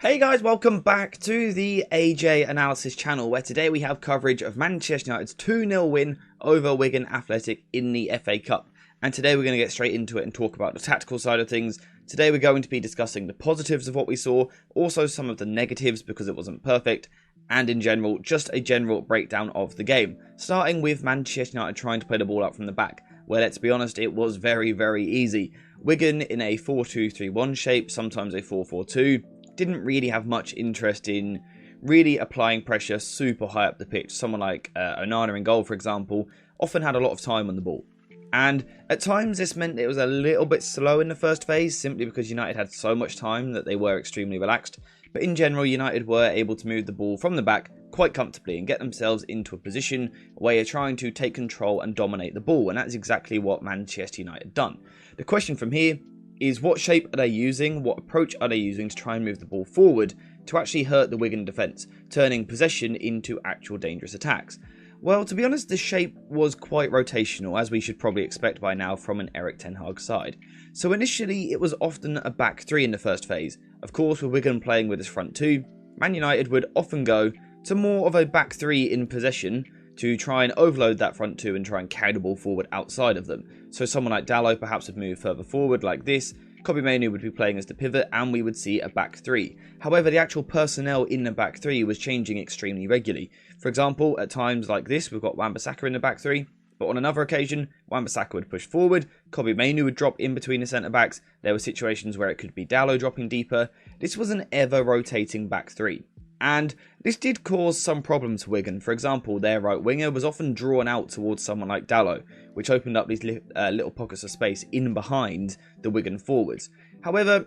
Hey guys, welcome back to the AJ Analysis channel, where today we have coverage of Manchester United's 2-0 win over Wigan Athletic in the FA Cup. And today we're going to get straight into it and talk about the tactical side of things. Today we're going to be discussing the positives of what we saw, also some of the negatives because it wasn't perfect, and in general, just a general breakdown of the game. Starting with Manchester United trying to play the ball out from the back, where let's be honest, it was very, very easy. Wigan in a 4-2-3-1 shape, sometimes a 4-4-2. Didn't really have much interest in really applying pressure super high up the pitch. Someone like Onana in goal, for example, often had a lot of time on the ball. And at times this meant it was a little bit slow in the first phase, simply because United had so much time that they were extremely relaxed. But in general, United were able to move the ball from the back quite comfortably and get themselves into a position where you're trying to take control and dominate the ball. And that's exactly what Manchester United done. The question from here is, what shape are they using, what approach are they using to try and move the ball forward to actually hurt the Wigan defence, turning possession into actual dangerous attacks? Well, to be honest, the shape was quite rotational, as we should probably expect by now from an Erik ten Hag side. So initially, it was often a back three in the first phase. Of course, with Wigan playing with his front two, Man United would often go to more of a back three in possession to try and overload that front two and try and carry the ball forward outside of them. So someone like Dalot perhaps would move further forward like this, Kobbie Mainoo would be playing as the pivot, and we would see a back three. However, the actual personnel in the back three was changing extremely regularly. For example, at times like this, we've got Wan-Bissaka in the back three, but on another occasion, Wan-Bissaka would push forward, Kobbie Mainoo would drop in between the centre-backs, there were situations where it could be Dalot dropping deeper. This was an ever-rotating back three. And this did cause some problems for Wigan. For example, their right winger was often drawn out towards someone like Dalot, which opened up these little pockets of space in behind the Wigan forwards. However,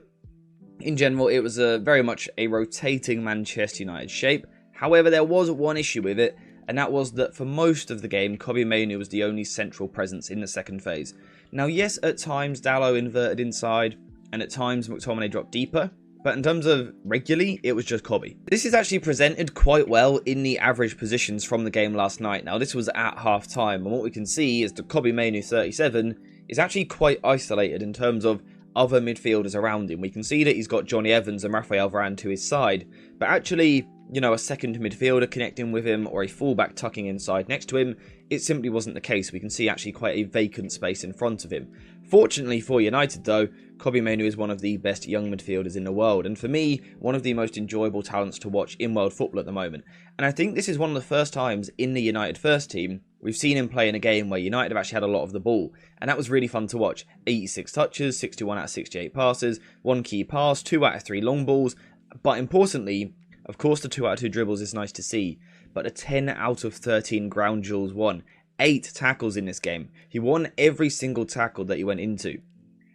in general, it was very much a rotating Manchester United shape. However, there was one issue with it, and that was that for most of the game, Kobbie Mainoo was the only central presence in the second phase. Now, yes, at times Dalot inverted inside, and at times McTominay dropped deeper. But in terms of regularly, it was just Kobbie. This is actually presented quite well in the average positions from the game last night. Now, this was at half time, and what we can see is that Kobbie Mainoo 37 is actually quite isolated in terms of other midfielders around him. We can see that he's got Johnny Evans and Raphael Varane to his side, but actually, you know, a second midfielder connecting with him or a fullback tucking inside next to him, it simply wasn't the case. We can see actually quite a vacant space in front of him. Fortunately for United though, Kobbie Mainoo is one of the best young midfielders in the world, and for me, one of the most enjoyable talents to watch in world football at the moment. And I think this is one of the first times in the United first team we've seen him play in a game where United have actually had a lot of the ball, and that was really fun to watch. 86 touches, 61 out of 68 passes, 1 key pass, 2 out of 3 long balls, but importantly, of course the 2 out of 2 dribbles is nice to see, but a 10 out of 13 ground duels won. 8 tackles in this game. He won every single tackle that he went into.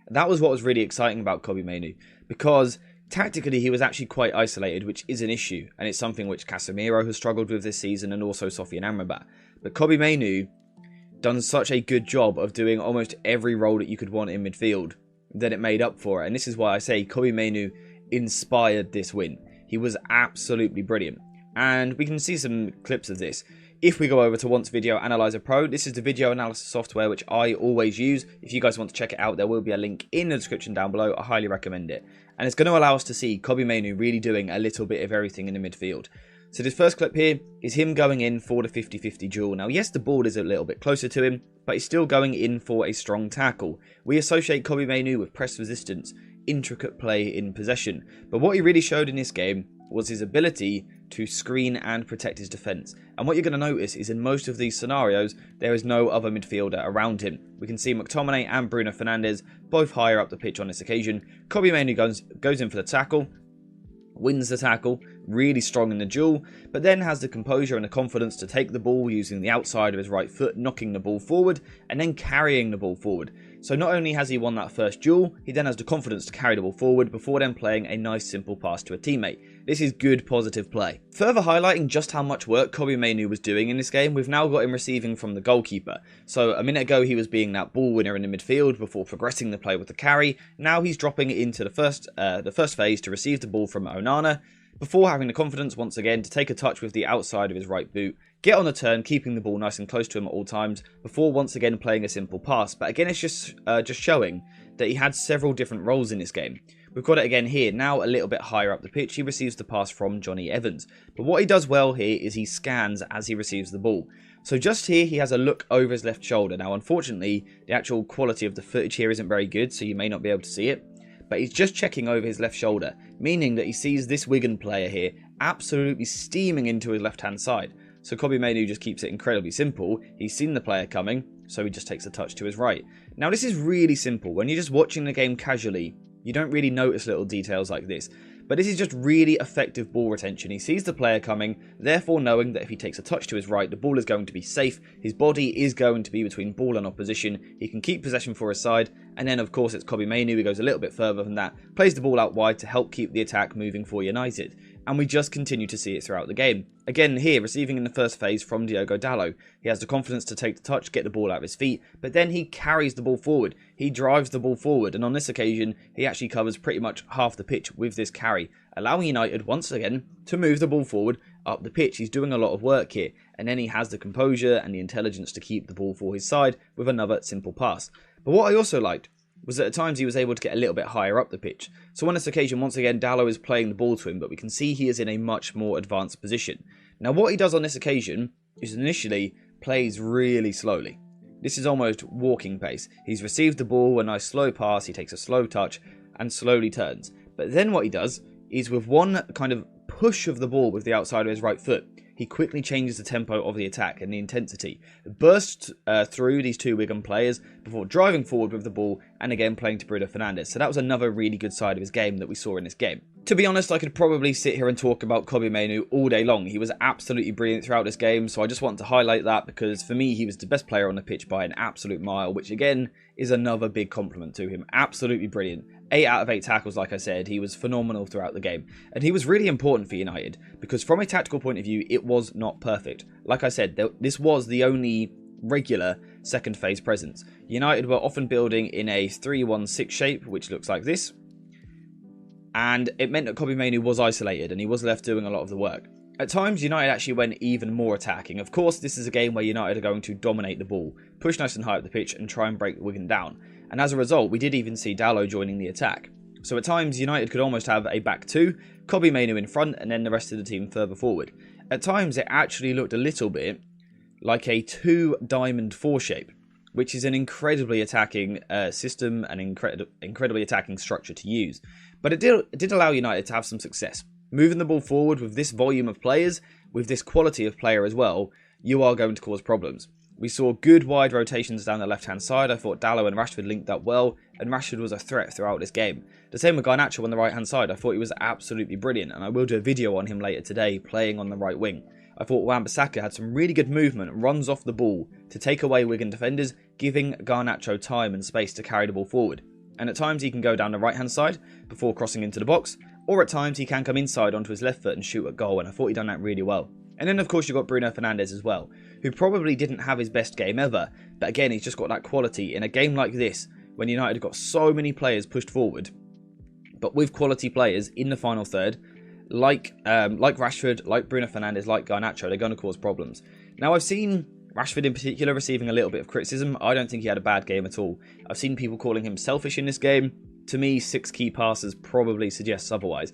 That was what was really exciting about Kobbie Mainoo, because tactically he was actually quite isolated, which is an issue, and it's something which Casemiro has struggled with this season, and also Sofiane Amrabat. But Kobbie Mainoo done such a good job of doing almost every role that you could want in midfield that it made up for it, and this is why I say Kobbie Mainoo inspired this win. He was absolutely brilliant, and we can see some clips of this. If we go over to Once Video Analyzer Pro, this is the video analysis software which I always use. If you guys want to check it out, there will be a link in the description down below. I highly recommend it. And it's going to allow us to see Kobbie Mainoo really doing a little bit of everything in the midfield. So this first clip here is him going in for the 50-50 duel. Now, yes, the ball is a little bit closer to him, but he's still going in for a strong tackle. We associate Kobbie Mainoo with press resistance, intricate play in possession. But what he really showed in this game was his ability to screen and protect his defence. And what you're going to notice is in most of these scenarios, there is no other midfielder around him. We can see McTominay and Bruno Fernandes both higher up the pitch on this occasion. Kobbie Mainoo goes in for the tackle, wins the tackle, really strong in the duel, but then has the composure and the confidence to take the ball using the outside of his right foot, knocking the ball forward, and then carrying the ball forward. So not only has he won that first duel, he then has the confidence to carry the ball forward before then playing a nice simple pass to a teammate. This is good positive play. Further highlighting just how much work Kobbie Mainoo was doing in this game, we've now got him receiving from the goalkeeper. So a minute ago he was being that ball winner in the midfield before progressing the play with the carry. Now he's dropping it into the first phase to receive the ball from Onana, before having the confidence once again to take a touch with the outside of his right boot, get on the turn, keeping the ball nice and close to him at all times, before once again playing a simple pass. But again, it's just showing that he had several different roles in this game. We've got it again here, now a little bit higher up the pitch. He receives the pass from Johnny Evans. But what he does well here is he scans as he receives the ball. So just here, he has a look over his left shoulder. Now, unfortunately, the actual quality of the footage here isn't very good, so you may not be able to see it. But he's just checking over his left shoulder, meaning that he sees this Wigan player here absolutely steaming into his left-hand side. So Kobbie Mainoo just keeps it incredibly simple. He's seen the player coming, so he just takes a touch to his right. Now, this is really simple. When you're just watching the game casually, you don't really notice little details like this. But this is just really effective ball retention. He sees the player coming, therefore knowing that if he takes a touch to his right, the ball is going to be safe. His body is going to be between ball and opposition. He can keep possession for his side. And then, of course, it's Kobbie Mainoo who goes a little bit further than that, plays the ball out wide to help keep the attack moving for United. And we just continue to see it throughout the game. Again here, receiving in the first phase from Diogo Dalot. He has the confidence to take the touch, get the ball out of his feet, but then he carries the ball forward. He drives the ball forward, and on this occasion, he actually covers pretty much half the pitch with this carry, allowing United once again to move the ball forward up the pitch. He's doing a lot of work here, and then he has the composure and the intelligence to keep the ball for his side with another simple pass. But what I also liked was that at times he was able to get a little bit higher up the pitch. So on this occasion, once again, Dalot is playing the ball to him, but we can see he is in a much more advanced position. Now, what he does on this occasion is initially plays really slowly. This is almost walking pace. He's received the ball, a nice slow pass, he takes a slow touch, and slowly turns. But then what he does is with one kind of push of the ball with the outside of his right foot, he quickly changes the tempo of the attack and the intensity. Bursts through these two Wigan players before driving forward with the ball and again playing to Bruno Fernandes. So that was another really good side of his game that we saw in this game. To be honest, I could probably sit here and talk about Kobbie Mainoo all day long. He was absolutely brilliant throughout this game, so I just want to highlight that because for me, he was the best player on the pitch by an absolute mile, which again is another big compliment to him. Absolutely brilliant. 8 out of 8 tackles, like I said. He was phenomenal throughout the game. And he was really important for United because from a tactical point of view, it was not perfect. Like I said, this was the only regular second phase presence. United were often building in a 3-1-6 shape, which looks like this. And it meant that Kobbie Mainoo was isolated and he was left doing a lot of the work. At times, United actually went even more attacking. Of course, this is a game where United are going to dominate the ball, push nice and high up the pitch and try and break Wigan down. And as a result, we did even see Dalot joining the attack. So at times, United could almost have a back two, Kobbie Mainoo in front and then the rest of the team further forward. At times, it actually looked a little bit like a 2-diamond-4 shape, which is an incredibly attacking system and incredibly attacking structure to use. But it did allow United to have some success. Moving the ball forward with this volume of players, with this quality of player as well, you are going to cause problems. We saw good wide rotations down the left-hand side. I thought Dalot and Rashford linked up well, and Rashford was a threat throughout this game. The same with Garnacho on the right-hand side. I thought he was absolutely brilliant, and I will do a video on him later today, playing on the right wing. I thought Wan-Bissaka had some really good movement, runs off the ball to take away Wigan defenders, giving Garnacho time and space to carry the ball forward. And at times he can go down the right-hand side before crossing into the box, or at times he can come inside onto his left foot and shoot a goal, and I thought he done that really well. And then, of course, you've got Bruno Fernandes as well, who probably didn't have his best game ever, but again, he's just got that quality. In a game like this, when United got so many players pushed forward, but with quality players in the final third, like Rashford, like Bruno Fernandes, like Garnacho, they're going to cause problems. Now, I've seen Rashford in particular receiving a little bit of criticism. I don't think he had a bad game at all. I've seen people calling him selfish in this game. To me, 6 key passes probably suggests otherwise.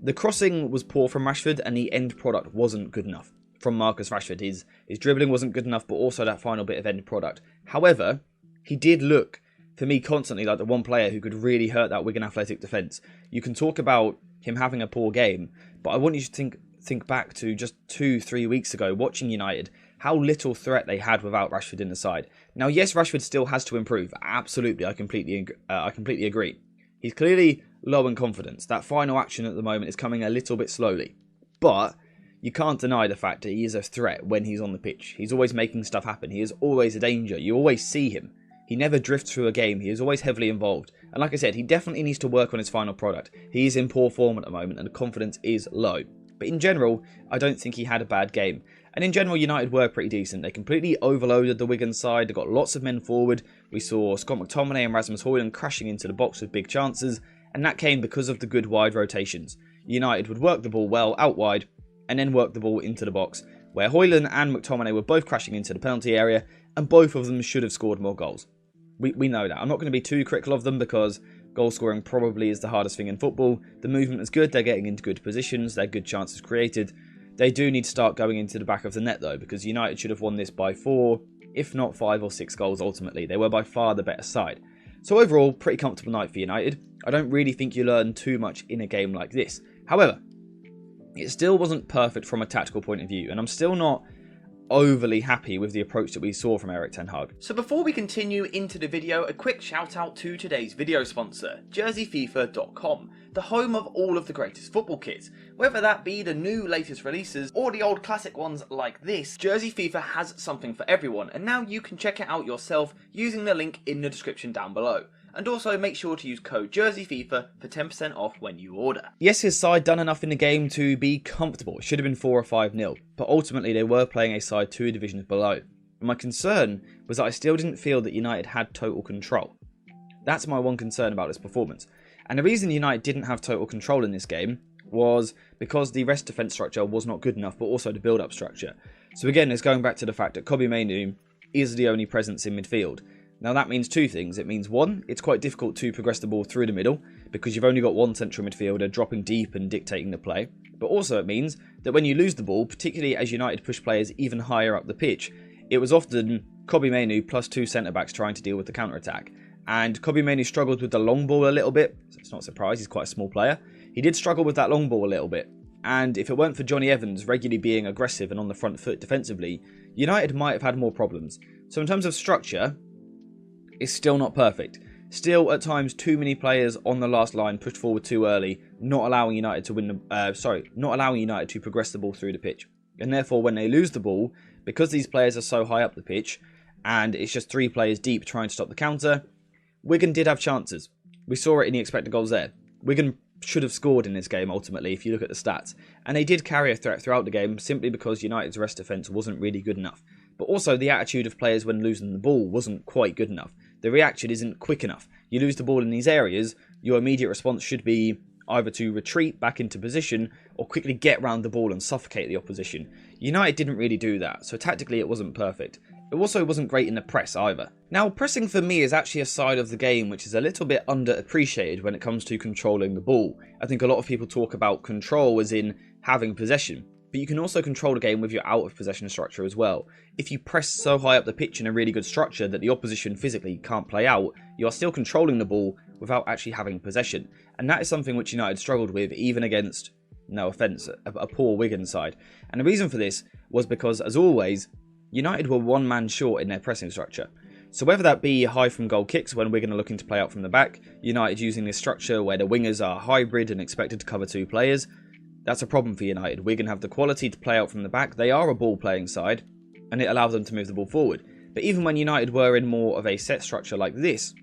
The crossing was poor from Rashford and the end product wasn't good enough from Marcus Rashford. His dribbling wasn't good enough, but also that final bit of end product. However, he did look, for me, constantly like the one player who could really hurt that Wigan Athletic defence. You can talk about him having a poor game, but I want you to think back to just 2-3 weeks ago, watching United, how little threat they had without Rashford in the side. Now, yes, Rashford still has to improve. Absolutely, I completely agree. He's clearly low in confidence. That final action at the moment is coming a little bit slowly. But you can't deny the fact that he is a threat when he's on the pitch. He's always making stuff happen. He is always a danger. You always see him. He never drifts through a game. He is always heavily involved. And like I said, he definitely needs to work on his final product. He is in poor form at the moment and the confidence is low. But in general, I don't think he had a bad game. And in general, United were pretty decent. They completely overloaded the Wigan side. They got lots of men forward. We saw Scott McTominay and Rasmus Højlund crashing into the box with big chances. And that came because of the good wide rotations. United would work the ball well out wide and then work the ball into the box, where Højlund and McTominay were both crashing into the penalty area and both of them should have scored more goals. We know that. I'm not going to be too critical of them because Goal scoring probably is the hardest thing in football. The movement is good, they're getting into good positions, they're good chances created. They do need to start going into the back of the net though, because United should have won this by 4, if not 5 or 6 goals ultimately. They were by far the better side. So overall, pretty comfortable night for United. I don't really think you learn too much in a game like this. However, it still wasn't perfect from a tactical point of view, and I'm still not overly happy with the approach that we saw from Erik ten Hag. So before we continue into the video, a quick shout out to today's video sponsor, jerseyfifa.com, the home of all of the greatest football kits. Whether that be the new latest releases or the old classic ones like this, Jersey FIFA has something for everyone, and now you can check it out yourself using the link in the description down below. And also make sure to use code JerseyFIFA for 10% off when you order. Yes, his side done enough in the game to be comfortable. It should have been 4 or 5-0, but ultimately they were playing a side 2 divisions below. And my concern was that I still didn't feel that United had total control. That's my one concern about this performance. And the reason United didn't have total control in this game was because the rest defence structure was not good enough, but also the build-up structure. So again, it's going back to the fact that Kobbie Mainoo is the only presence in midfield. Now that means 2 things. It means 1, it's quite difficult to progress the ball through the middle because you've only got one central midfielder dropping deep and dictating the play. But also it means that when you lose the ball, particularly as United push players even higher up the pitch, it was often Kobbie Mainoo plus 2 centre-backs trying to deal with the counter-attack. And Kobbie Mainoo struggled with the long ball a little bit. So it's not a surprise, he's quite a small player. He did struggle with that long ball a little bit. And if it weren't for Johnny Evans regularly being aggressive and on the front foot defensively, United might have had more problems. So in terms of structure, it's still not perfect. Still, at times, too many players on the last line pushed forward too early, not allowing United to not allowing United to progress the ball through the pitch. And therefore, when they lose the ball, because these players are so high up the pitch, and it's just 3 players deep trying to stop the counter, Wigan did have chances. We saw it in the expected goals there. Wigan should have scored in this game, ultimately, if you look at the stats. And they did carry a threat throughout the game, simply because United's rest defence wasn't really good enough. But also, the attitude of players when losing the ball wasn't quite good enough. The reaction isn't quick enough. You lose the ball in these areas, your immediate response should be either to retreat back into position or quickly get round the ball and suffocate the opposition. United didn't really do that, so tactically it wasn't perfect. It also wasn't great in the press either. Now, pressing for me is actually a side of the game which is a little bit underappreciated when it comes to controlling the ball. I think a lot of people talk about control as in having possession, but you can also control the game with your out of possession structure as well. If you press so high up the pitch in a really good structure that the opposition physically can't play out, you are still controlling the ball without actually having possession. And that is something which United struggled with even against, no offence, a poor Wigan side. And the reason for this was because, as always, United were one man short in their pressing structure. So whether that be high from goal kicks when Wigan are looking to play out from the back, United using this structure where the wingers are hybrid and expected to cover 2 players, that's a problem for United. Wigan have the quality to play out from the back. They are a ball-playing side, and it allows them to move the ball forward. But even when United were in more of a set structure like this,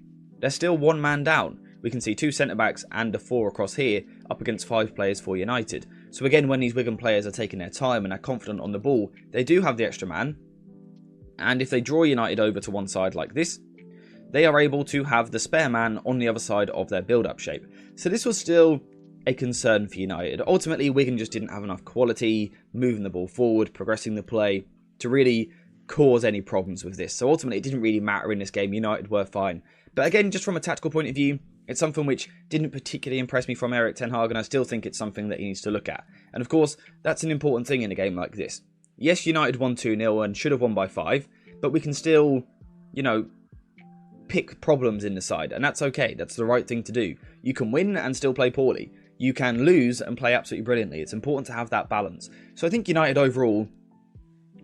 they're still one man down. We can see 2 centre-backs and a 4 across here up against 5 players for United. So again, when these Wigan players are taking their time and are confident on the ball, they do have the extra man. And if they draw United over to one side like this, they are able to have the spare man on the other side of their build-up shape. So this was still a concern for United. Ultimately, Wigan just didn't have enough quality, moving the ball forward, progressing the play, to really cause any problems with this. So ultimately, it didn't really matter in this game. United were fine. But again, just from a tactical point of view, it's something which didn't particularly impress me from Erik ten Hag, and I still think it's something that he needs to look at. And of course, that's an important thing in a game like this. Yes, United won 2-0 and should have won by 5, but we can still, pick problems in the side, and that's okay. That's the right thing to do. You can win and still play poorly. You can lose and play absolutely brilliantly. It's important to have that balance. So I think United overall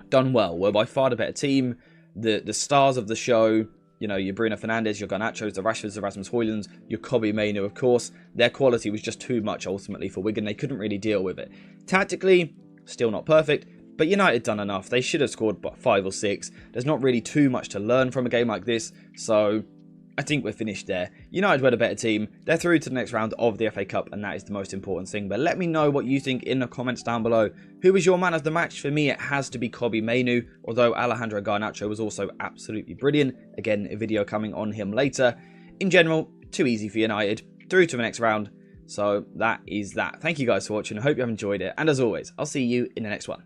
done well. We're by far the better team. The stars of the show, your Bruno Fernandes, your Garnachos, the Rashfords, the Rasmus Højlunds, your Kobbie Mainoo, of course. Their quality was just too much ultimately for Wigan. They couldn't really deal with it. Tactically, still not perfect, but United done enough. They should have scored 5 or 6. There's not really too much to learn from a game like this, so I think we're finished there. United were the better team. They're through to the next round of the FA Cup, and that is the most important thing. But let me know what you think in the comments down below. Who was your man of the match? For me, it has to be Kobbie Mainoo, although Alejandro Garnacho was also absolutely brilliant. Again, a video coming on him later. In general, too easy for United. Through to the next round. So that is that. Thank you guys for watching. I hope you have enjoyed it. And as always, I'll see you in the next one.